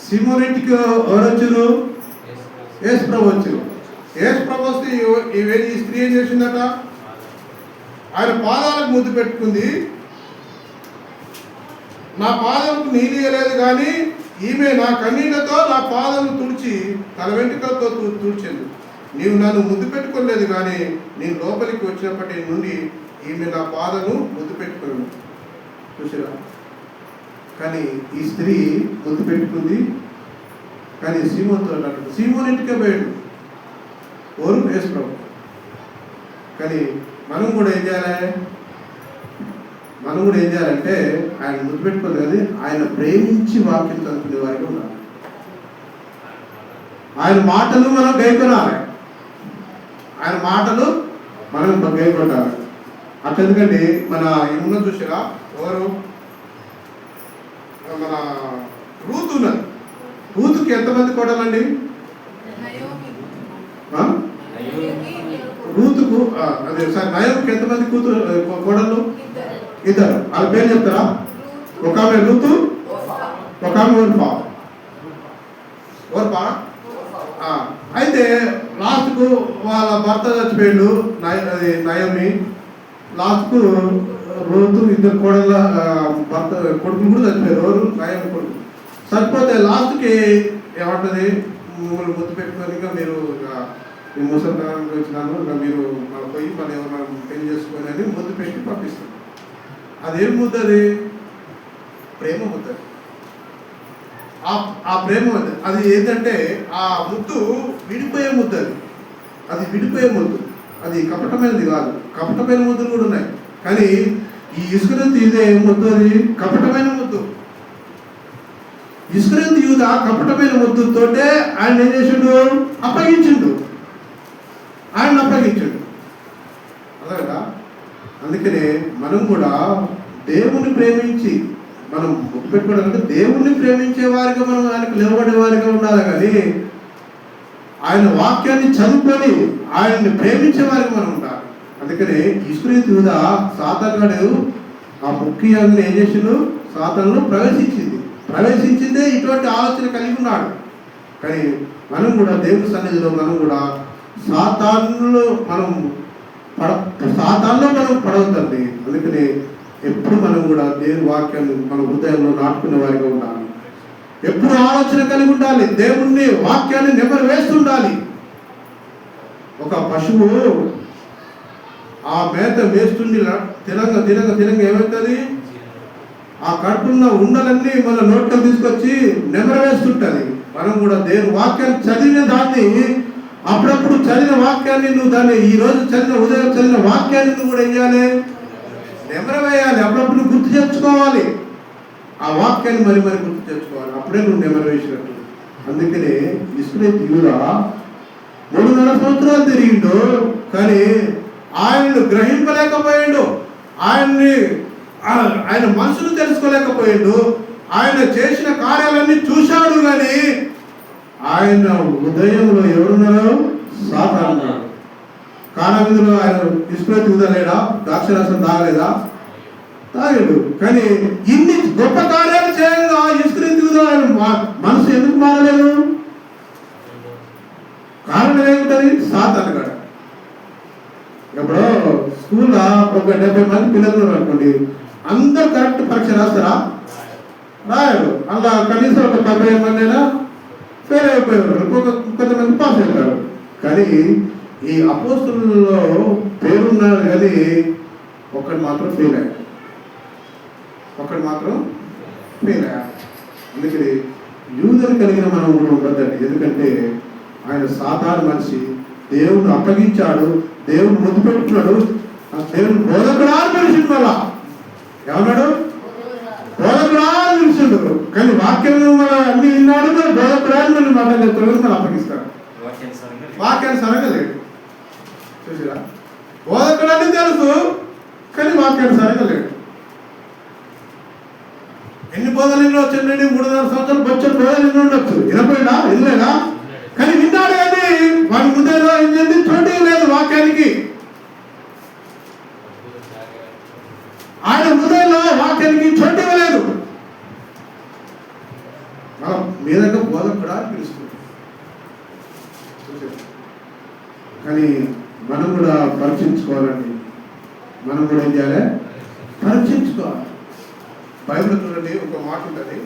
S2: సీమోనింటికి ఎవరు వచ్చారు? యేసు ప్రభు వచ్చారు. యేసు ప్రభు వస్తే ఈ స్త్రీ ఏం చేసిందట, ఆయన పాదాలకు ముద్దు పెట్టుకుంది. నా పాదముకు నీళ్ళలేదు కానీ ఈమె నా కన్నీళ్లతో నా పాదము తుడిచి తన వెంట్రుకలతో తుడిచింది. నీవు నన్ను ముద్దు పెట్టుకోలేదు కానీ నేను లోపలికి వచ్చినప్పటి నుండి ఈమె నా పాదము ముద్దు పెట్టుకోను. చూసిరా? కానీ ఈ స్త్రీ ముద్దు పెట్టుకుంది. కానీ సీమోన్ ఇంటికే పోయాడు ఓరు యేసు ప్రభు. కానీ మనం కూడా ఏం చేయాలంటే ఆయన ముద్దు పెట్టుకోదు కానీ ఆయన ప్రేమించి వాక్యం చదువుకునే వారికి ఉండాలి. ఆయన మాటలు మనం గైకొనాలి, ఆయన మాటలు మనం గైకొట్టాలి. అట్లెందుకండి మన ఏమున్నా చూసారా, ఎవరు మన రూతు ఉన్నది. రూతుకి ఎంతమంది కోడలండి? రూతుకు అదే సార్ నయోమికి ఎంతమంది కోడళ్ళు? 2. వాళ్ళ పేరు చెప్తారా? ఒక ఆమె రూతు, ఒక ఆమె ఓర్పా. అయితే లాస్ట్కు వాళ్ళ భర్త చచ్చిపోయాడు నయోమి. లాస్ట్కు రూతు 2 కోడళ్ళ భర్త కొడుకులు కూడా చచ్చిపోయారు. నయోమి కొడుకు చచ్చిపోతే లాస్ట్కి ఏమంటుంది, మిమ్మల్ని ముద్దు పెట్టుకొని ఇంకా మీరు నేను ముసలితనానికి వచ్చినాను, ఇంకా మీరు మన పోయి మన ఎవరు పెళ్లి చేసుకొని అని ముద్దు పెట్టి పంపిస్తాను. అదేం ముద్దు? అది ప్రేమ ముద్దు. ఆ ప్రేమ అది ఏంటంటే ఆ ముద్దు విడిపోయే ముద్దు. అది విడిపోయే ముద్దు, అది కపటమైనది కాదు. కపటమైన ముద్దులు కూడా ఉన్నాయి. కానీ ఈ ఇస్కరియోతు యూదా ఏం ముద్దు? అది కపటమైన ముద్దు. ఇస్కరియోతు యూదా కపటమైన ముద్దుతోటే ఆయన ఏం చేసిండు? అప్పగించిండు. ఆయన అప్పగించాడు. అలాగా అందుకనే మనం కూడా దేవుణ్ణి ప్రేమించి మనం పెట్టుకోవడం దేవుణ్ణి ప్రేమించే వారిగా మనం ఆయనకు నిలబడే వారిగా ఉండాలి. కానీ ఆయన వాక్యాన్ని చదువుకొని ఆయన్ని ప్రేమించే వారికి మనం ఉండాలి. అందుకనే ఇస్కరియోతు యూదా సాతానుగాడు ఆ ముఖ్యాన్ని ఏం చేసిండు? సాతానులో ప్రవేశించిందే ఇటువంటి ఆలోచన కలిగి ఉన్నాడు. కానీ మనం కూడా దేవుని సన్నిధిలో మనం కూడా సాతానులో మనం పడవద్దండి. అందుకని ఎప్పుడు మనం కూడా దేవుని వాక్యాన్ని మన హృదయంలో నాటుకునే వారిగా ఉండాలి. ఎప్పుడు ఆలోచన కలిగి ఉండాలి. దేవుణ్ణి వాక్యాన్ని నెమరు వేస్తుండాలి. ఒక పశువు ఆ మేత వేస్తుండి తినంగా ఏమవుతుంది? ఆ కడుపున్న ఉండలన్నీ మన నోట్లో తీసుకొచ్చి నెమరు వేస్తుంటుంది. మనం కూడా దేవుని వాక్యాన్ని చదివిన దాన్ని అప్పుడప్పుడు చదివిన వాక్యాన్ని నువ్వు దాన్ని ఈ రోజు ఉదయం చదివిన వాక్యాన్ని నువ్వు కూడా ఏం చేయాలి? నెమరు వేయాలి. అప్పుడప్పుడు నువ్వు గుర్తు తెచ్చుకోవాలి. ఆ వాక్యాన్ని మరి గుర్తు తెచ్చుకోవాలి. అప్పుడే నువ్వు నెమరు వేసినట్టు. అందుకనే ఇస్కరియోతు యూదా 3.5 సంవత్సరాలు తిరిగిండు. కానీ ఆయనను గ్రహింపలేకపోయాడు. ఆయన మనసును తెలుసుకోలేకపోయాడు. ఆయన చేసిన కార్యాలన్నీ చూశాడు. కానీ ఆయన హృదయంలో ఎవరున్నారు? సాతాను. కారణంలో ఆయన ఇస్కరియోతు యూదా లేడా? ద్రాక్షరసం తాగలేదా? తాగాడు. కానీ ఇన్ని గొప్ప కార్యాలు చేయంగా ఇస్కరియోతు యూదా మనసు ఎందుకు మారలేదు? కారణం ఏమిటది? సాతాను గాడు. ఇప్పుడు స్కూల్లో ఒక 70 మంది పిల్లలు అనుకోండి, అందరూ కరెక్ట్ పరీక్ష రాస్తారా? రాయరు. అలా కనీసం ఒక 15 మంది అయినా ఫెయిల్ అయిపోయారు. కొంతమంది పాస్ అయిపోయారు. కానీ ఈ అపోస్తులలో పేరున్నారు. కానీ ఒక్కడు మాత్రం ఫెయిల్ అయ్యాడు. అందుకని యూదుని కలిగిన మనం కూడా ఉండద్దండి. ఎందుకంటే ఆయన సాధారణ మనిషి. దేవుని అప్పగించాడు. దేవుని ముద్దు పెట్టుకున్నాడు. దేవుని బోధకుడా అని పిలిచిండు. మళ్ళా ఏమన్నాడు? బోధకుడా అని పిలిచిండు. కానీ వాక్యం మన అన్ని విన్నాడు. మరి బోధకుడా అని మనం మాట్లాడుతున్నాడు. మనం అప్పగిస్తాడు. వాక్యాన్ని సరంగా లేడు. చూసిరా? బోధకుడు అని తెలుసు, కానీ వాక్యాన్ని సరంగా లేడు. ఎన్ని బోధలు ఎన్నో వచ్చిందండి? 3.5 సంవత్సరాలు బొచ్చని బోధలు ఎన్నో ఉండొచ్చు. వినపోయినా వినలేదా? కానీ విన్నాడు. కానీ వాడి హృదయంలో ఏంటంటే చోటు లేదు వాక్యానికి. ఆయన హృదయంలో వాక్యానికి చోటు ఇవ్వలేదు. మనం మీ దగ్గర బోధకుడా పిలుస్తుంది. కానీ మనం కూడా పరీక్షించుకోవాలండి. మనం కూడా ఏం చేయాలి? పరీక్షించుకోవాలి. బైబిల్ చూడండి, ఒక మాట ఉంటుంది.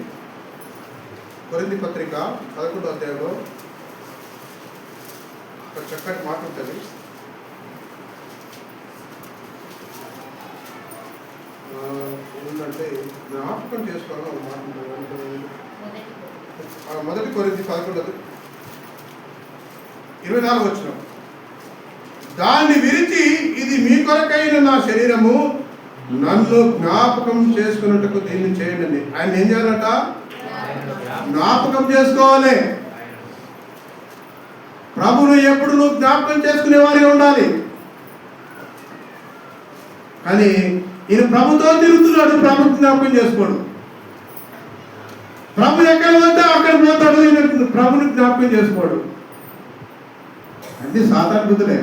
S2: కొరింథీ పత్రిక 11వ అధ్యాయంలో ఒక చక్కటి మాట ఉంటుంది. ఏంటంటే జ్ఞాపకం చేసుకోవాలని ఒక మాట ఉంటుంది. మొదటి కొరింథీ 11:24 వచ్చిన దాన్ని విరిచి, ఇది మీ కొరకైన నా శరీరము, నన్ను జ్ఞాపకం చేసుకున్నట్టుకు దీన్ని చేయండి. ఆయన ఏం చేయాలట? జ్ఞాపకం చేసుకోవాలి. ప్రభును ఎప్పుడు నువ్వు జ్ఞాపకం చేసుకునే వారిగా ఉండాలి. కానీ ఈయన ప్రభుతో తిరుగుతున్నాడు. ప్రభు జ్ఞాపకం చేసుకోడు. ప్రభు ఎక్కడ పోతే అక్కడ పోతాడు. ఈయన ప్రభుని జ్ఞాపకం చేసుకోడు. అన్ని సాధారణ బుద్ధులే.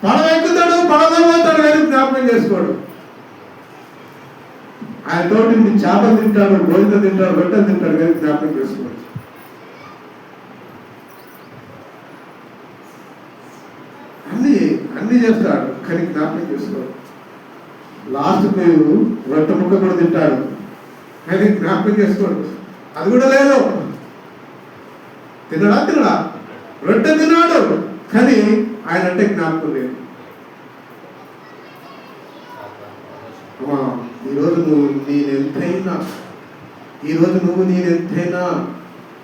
S2: పడవ ఎక్కుతాడు, పడవ పోతాడు, కానీ జ్ఞాపకం చేసుకోడు. ఆయన తోటి చేపలు తింటాడు, గోధుమ తింటాడు, రొట్టెలు తింటాడు, కానీ జ్ఞాపకం చేసుకోడు. అన్ని చేస్తాడు, కానీ జ్ఞాపకం చేసుకోడు. లాస్ట్కి రొట్టె ముక్క కూడా తింటాడు, కానీ జ్ఞాపకం చేసుకోడు. అది కూడా లేదు. తినడా? రొట్టె తిన్నాడు, కానీ ఆయన అంటే జ్ఞాపకం లేదు. ఈరోజు నువ్వు నేనెంతైనా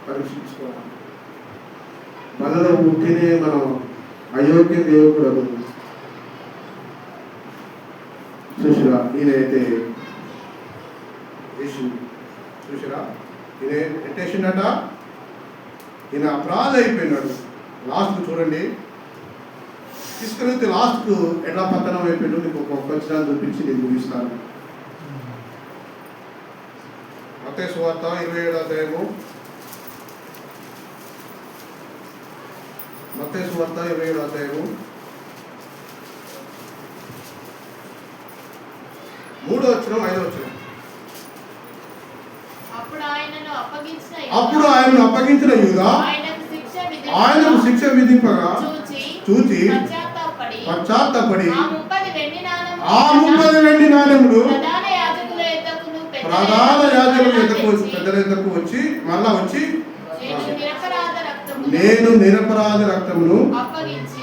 S2: పరీక్షించుకోవాలి. మనలో పుట్టినే మనం అయోగ్యం చేయకూడదు. చూసిరా ఈయనైతే చూసిరా ఈయన ఎట్టేసిండట, ఈయన అపరాధ అయిపోయినాడు. లాస్ట్ చూడండి, తీసుకెళ్తే లాస్ట్కు ఎట్లా పతనం అయిపోయాడు నీకు ఒక వచనాలు చూపించి నేను ముగిస్తాను. మత్తయి సువార్త 27వ అధ్యాయము, మత్తయి సువార్త 27వ అధ్యాయము 3వ వచనం 5వ వచనం.
S3: అప్పుడు ఆయనను అప్పగించిన యూదా ఆయనకు శిక్ష విధింపగా చూచి పశ్చాత్తాపడి ఆ 30 వెండి నాణెములు ప్రధాన యాజకుల యొద్దకు పెద్దల యొద్దకు వచ్చి మళ్ళా వచ్చి నేను నిరపరాధ రక్తమును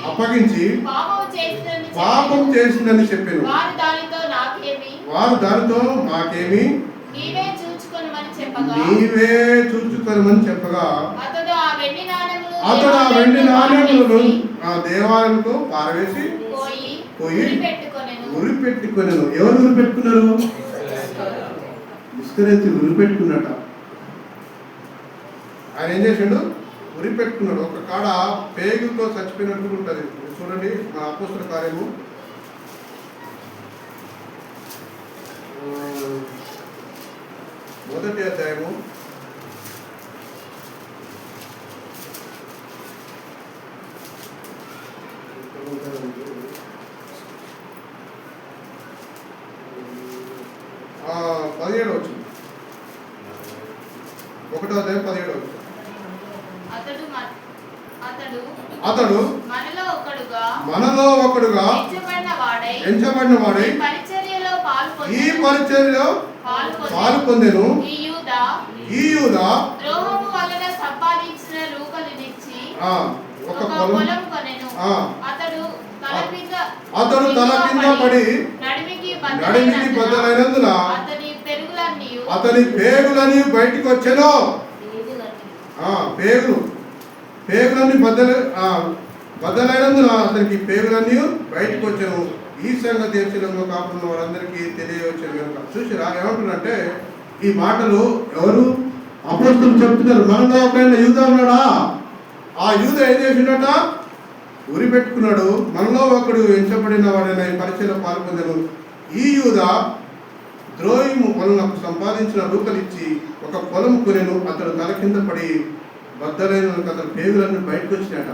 S3: అప్పగించి పాపం చేసిందని చెప్పాను. వారు దానితో మాకేమి నీవే చూచుకొనమని చెప్పగా అతడు ఆ వెండి నాణెములను ఆ దేవాలయంలో పారవేసి పోయి ఉరి పెట్టుకొనెను. ఎవరు ఉరి పెట్టుకున్నారు? ఇస్కరియోతు ఉరి పెట్టుకున్నట. ఆయన ఏం చేశాడు? ఉరి పెట్టుకున్నాడు. ఒక కాడ పేగులతో చచ్చిపోయినట్టు ఉంటుంది. చూడండి మా అపోస్తల కార్యము 1వ అధ్యాయము 17వ వచనం. 1వ అధ్యాయం 17వ వచనం. అతడు మనలో ఒకడుగా ఎంచబడిన వాడై ఈ పరిచర్యలో పాలు పొందెను. ఈ యూదా ద్రోహము వలన సంపాదించిన రూకలినిచ్చి
S2: ఒక పొలం
S3: కొనెను.
S2: అతడు తల కింద పడి నడిమికి బద్దలైనందున అతని పేగులని బయటికి వచ్చెను. పేగులన్నీ బద్దలైనందున అతనికి పేగులన్నీ బయటకు వచ్చాను. ఈ సంగతి ఎరుసలేములో కాపున్న వారందరికీ తెలియవచ్చాను కనుక. చూసిరా ఏమంటున్నారంటే, ఈ మాటలు ఎవరు? అపోస్తలులు చెప్తున్నారు. మనలో ఒకరైనా యూదా ఉన్నాడా? ఆ యూదా ఏం చేసిండట? ఉరి పెట్టుకున్నాడు. మనలో ఒకడు ఎంచబడిన వాడైన పరిచయలో పాల్పొందను. ఈ యూదా ద్రోహము వలన సంపాదించిన రూకలిచ్చి ఒక పొలం కొనెను. అతడు తల కింద పడి బద్దలైన అతని పేగులన్నీ బయటకు వచ్చినాట.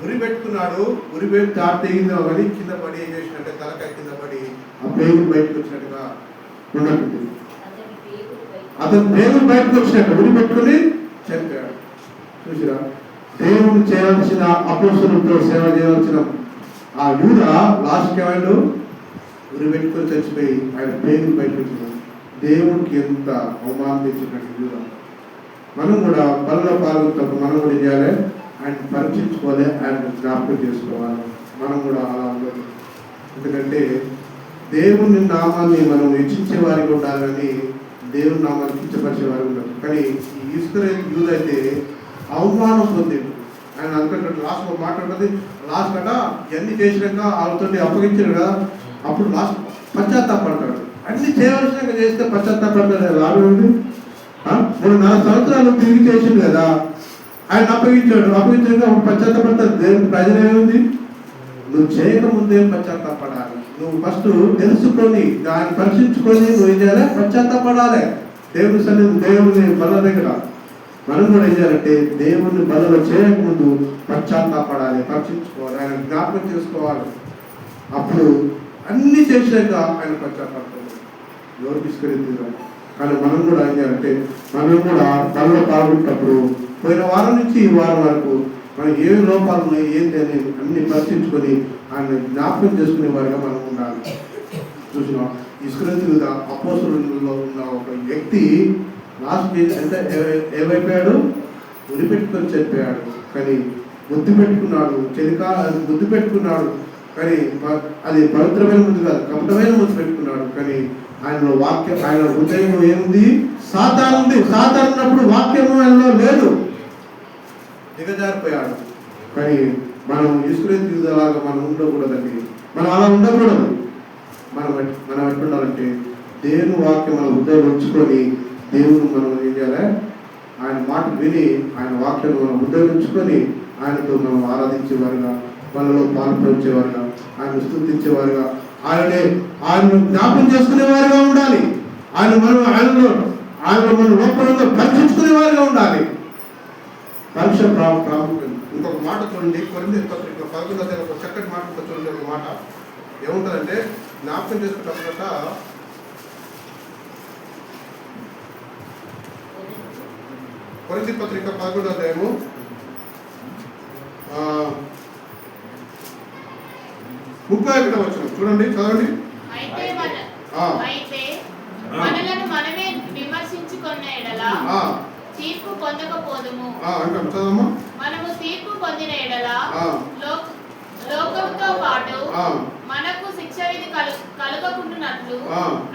S2: ఉరి పెట్టుకున్నాడు. ఉరి పెట్టి తాడు తెగిందో కానీ కింద పడి ఏం చేసినట్టే తలకాయ కింద పడి ఆ పేగులు బయటకు వచ్చినట్టుగా ఉన్నట్టు. అతని పేగులు బయటకు వచ్చినట్టు ఉరి పెట్టుకుని చనిపోయాడు. చూసిరా, దేవుడు చేయాల్సిన అపోస్తలులతో సేవ చేయాల్సిన ఆ యూదా లాస్ట్కి ఏమైండు? ఉరి పెట్టుకొని చచ్చిపోయి ఆయన పేగులు బయటకు వచ్చినాడు. దేవుడికి ఎంత అవమానం తెచ్చినట్టు యూదా. మనం కూడా పనుల్లో పాల్గొన్నప్పుడు మనం కూడా చేయాలి, ఆయన పరీక్షించుకోవాలి, ఆయన జ్ఞాపకం చేసుకోవాలి. మనం కూడా అలా ఉండదు. ఎందుకంటే దేవుని నామాన్ని మనం హెచ్చించే వారికి ఉండాలని, దేవుని నామాన్ని కించపరిచే వారికి ఉండదు. కానీ ఈ ఇస్రాయేలు యూదా అయితే అవమానం పొందేది. ఆయన అనుకుంటాడు, లాస్ట్ ఒక మాట ఉంటుంది, లాస్ట్ అట ఇవన్నీ చేసినాక వాళ్ళతో అప్పగించాడు కదా, అప్పుడు లాస్ట్ పశ్చాత్తాపడతాడు. అన్ని చేయవలసినాక చేస్తే పశ్చాత్తాపడతాడు. లాభం ఉంది. 3-4 సంవత్సరాలు తిరిగి చేసిండు కదా, ఆయన అప్పగించాక పశ్చాత్తాపడతాడు. దేవుని ప్రజలు ఏముంది? నువ్వు చేయకముందే పశ్చాత్తాపడాలి. నువ్వు ఫస్ట్ తెలుసుకొని దాన్ని పరీక్షించుకొని నువ్వు ఏం చేయాలి? పశ్చాత్తాపడాలి. దేవుని సన్నిధి, దేవుని బల దగ్గర మనం కూడా ఏం చేయాలంటే దేవుని బలలో చేయకముందు పశ్చాత్తాపడాలి, పరీక్షించుకోవాలి, ఆయన జ్ఞాపకం చేసుకోవాలి. అప్పుడు అన్ని చేసాక ఆయన పశ్చాత్తాపడతాడు. ఎవరు తీసుకెళ్తున్నారు? కానీ మనం కూడా ఏం చేయాలంటే మనం కూడా బలలో పాల్గొన్నప్పుడు పోయిన వారం నుంచి ఈ వారం వరకు మనం ఏ లోపాలు ఉన్నాయి ఏంటి అని అన్ని పరిశీలించుకొని ఆయన జ్ఞాపకం చేసుకునే వారిగా మనం ఉండాలి. చూసినా ఇస్రాయేలు అపోస్తలులలో ఉన్న ఒక వ్యక్తి లాస్ట్ అంటే ఏమైపోయాడు? ఉరి పెట్టుకొని చనిపోయాడు. కానీ బుద్ధి పెట్టుకున్నాడు, బుద్ధి పెట్టుకున్నాడు. కానీ అది పవిత్రమైన ముందు కాదు, కపటమైన ముందు పెట్టుకున్నాడు. కానీ ఆయనలో వాక్యం, ఆయన హృదయంలో ఏముంది? సాతాను ఉంది. సాతాను ఉన్నప్పుడు వాక్యము ఆయనలో లేదు, దిగజారిపోయాడు. కానీ మనం ఇస్రాయేలు యూదాలాగా మనం ఉండకూడదండి. మనం అలా ఉండకూడదు. మనం ఎట్లుండాలంటే దేవుని వాక్యం మనం హృదయం ఉంచుకొని దేవుని మనం ఏం చేయాలి, ఆయన మాట విని ఆయన వాక్యం మనం హృదయం ఉంచుకొని ఆయనతో మనం ఆరాధించేవారుగా, వాళ్ళలో పాల్పంచేవారుగా, ఆయన స్తుతించేవారుగా, ఆయనను జ్ఞాపం చేసుకునేవారుగా ఉండాలి. ఆయనలో మన లోపలంలో పరీక్షించుకునేవారుగా ఉండాలి. పరీక్ష ప్రాముఖ్యం. ఇంకొక మాట చూడండి, కొరింథీ పత్రిక 11వ అధ్యాయం ఒక చక్కటి మాట చూడండి. ఒక మాట ఏముంటుందంటే జ్ఞాపకం చేసుకున్నప్పుడట కొరింథీ పత్రిక 11వ అధ్యాయము 31వ వచనం చూడండి, చదవండి.
S3: అయితే మనలను మనమే విమర్శించుకున్న ఎడల తీర్పు పొందకపోదుము.
S2: అంటాం, చదవమ్మా.
S3: మనము తీర్పు పొందిన ఎడల లోకంతో పాటు మనకు శిక్ష విధి కలుగకుంటున్నట్లు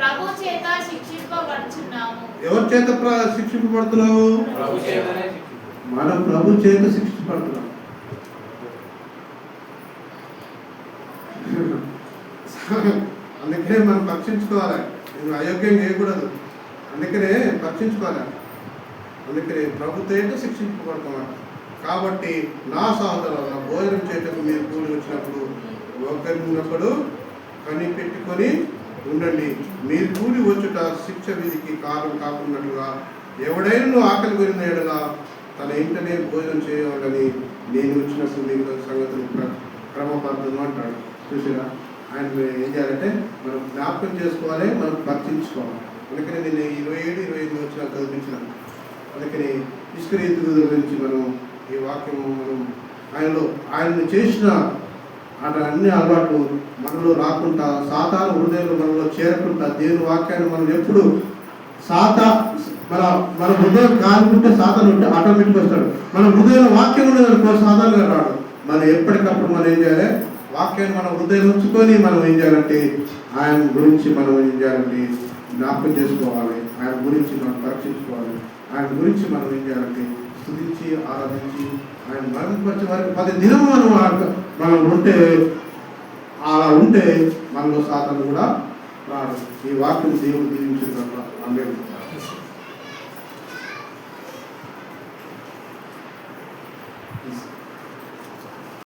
S3: ప్రభు చేత శిక్షింపబడుచున్నాము.
S2: ఎవరి చేత శిక్షింపబడుతున్నావు? మనం ప్రభు చేత శిక్షించబడుతున్నాం. అందుకనే మనం పరీక్షించుకోవాలి. నేను అయోగ్యం చేయకూడదు, అందుకనే పరీక్షించుకోవాలి. అందుకనే ప్రభుత్వం శిక్షించబడుతున్నాడు. కాబట్టి నా సహోదరుల భోజనం చేయటకు మీరు కూడి వచ్చినప్పుడు ఒకరినొకడు కనిపెట్టుకొని ఉండండి. మీరు కూడి వచ్చుట శిక్ష విధికి కారణం కాకున్నట్లుగా ఎవడైనా ఆకలి కొరిన ఎడలా తన ఇంటనే భోజనం చేయాలని నేను వచ్చినప్పుడు మీకు సంగతులు క్రమపద్ధతులు అంటాడు. చూసారా, ఆయన ఏం చేయాలంటే మనం జ్ఞాపకం చేసుకోవాలి, మనం పరీక్షించుకోవాలి. అందుకని నేను 27, 28 వచ్చిన చదివించినాను. అందుకని ఇస్కరియోతు గురించి మనం ఈ వాక్యము మనం ఆయనను చేసిన అన్ని అలవాట్లు మనలో రాకుండా, సాతాను హృదయంలో మనలో చేరకుండా, దేవుని వాక్యాన్ని మనం ఎప్పుడు మన హృదయం కానుకుంటే సాతాను ఉంటే ఆటోమేటిక్గా వస్తాడు. మన హృదయంలో వాక్యం ఉన్నదనుకో సాతానుగా రాడు. మనం ఎప్పటికప్పుడు మనం ఏం చేయాలి, వాక్యాన్ని మనం హృదయం ఉంచుకొని మనం ఏం చేయాలంటే ఆయన గురించి మనం ఏం చేయాలంటే జ్ఞాపకం చేసుకోవాలి. ఆయన గురించి మనం పరీక్షించుకోవాలి. ఆయన గురించి మనం ఏం చేయాలంటే స్తుతించి ఆరాధించి ఆయన మరణపరిచే వారికి 10 దినం మనం ఉంటే, అలా ఉంటే మనలో సాతాను కూడా రాడు. ఈ వాక్యం దేవుడు దీవించిన ఆమేన్.